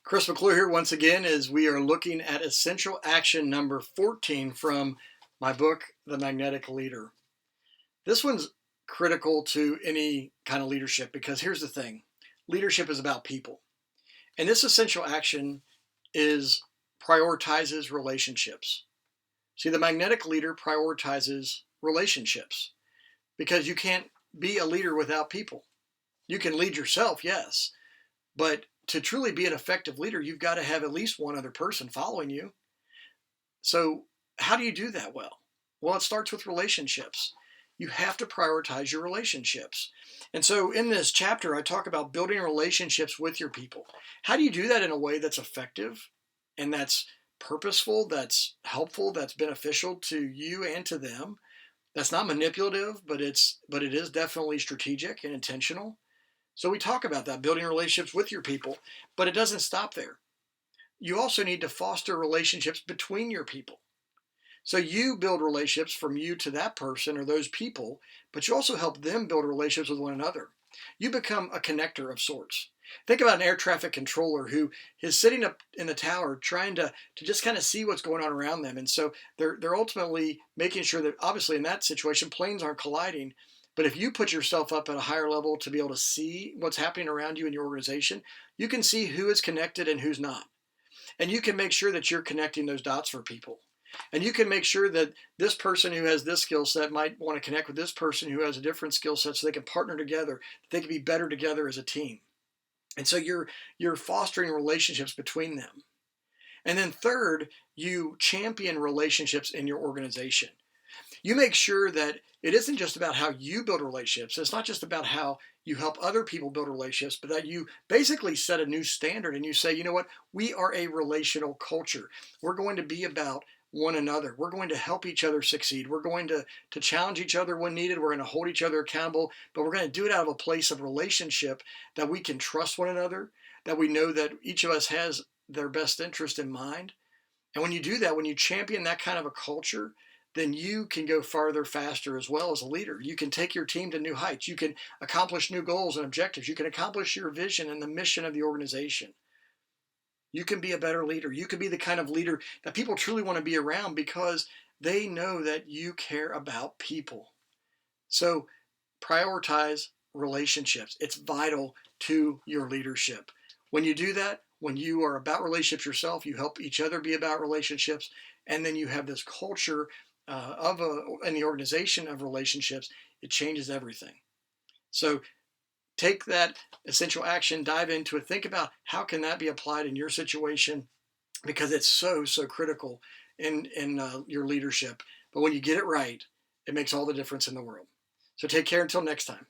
Chris McClure here once again as we are looking at essential action number 14 from my book, The Magnetic Leader. This one's critical to any kind of leadership because here's the thing. Leadership is about people. And this essential action prioritizes relationships. See, the magnetic leader prioritizes relationships because you can't be a leader without people. You can lead yourself, yes, but to truly be an effective leader, you've got to have at least one other person following you. So how do you do that well? Well, it starts with relationships. You have to prioritize your relationships. And so in this chapter, I talk about building relationships with your people. How do you do that in a way that's effective and that's purposeful, that's helpful, that's beneficial to you and to them? That's not manipulative, but it is definitely strategic and intentional. So we talk about that, building relationships with your people, but it doesn't stop there. You also need to foster relationships between your people. So you build relationships from you to that person or those people, but you also help them build relationships with one another. You become a connector of sorts. Think about an air traffic controller who is sitting up in the tower trying to just kind of see what's going on around them. And so they're ultimately making sure that obviously in that situation, planes aren't colliding. But if you put yourself up at a higher level to be able to see what's happening around you in your organization, you can see who is connected and who's not. And you can make sure that you're connecting those dots for people. And you can make sure that this person who has this skill set might want to connect with this person who has a different skill set so they can partner together. They can be better together as a team. And so you're fostering relationships between them. And then third, you champion relationships in your organization. You make sure that it isn't just about how you build relationships. It's not just about how you help other people build relationships, but that you basically set a new standard and you say, you know what, we are a relational culture. We're going to be about one another. We're going to help each other succeed. We're going to challenge each other when needed. We're going to hold each other accountable, but we're going to do it out of a place of relationship that we can trust one another, that we know that each of us has their best interest in mind. And when you do that, when you champion that kind of a culture, then you can go farther faster as well as a leader. You can take your team to new heights. You can accomplish new goals and objectives. You can accomplish your vision and the mission of the organization. You can be a better leader. You can be the kind of leader that people truly want to be around because they know that you care about people. So prioritize relationships. It's vital to your leadership. When you do that, when you are about relationships yourself, you help each other be about relationships, and then you have this culture in the organization of relationships. It changes everything. So take that essential action, dive into it, think about how can that be applied in your situation, because it's so critical in your leadership. But when you get it right, it makes all the difference in the world. So take care until next time.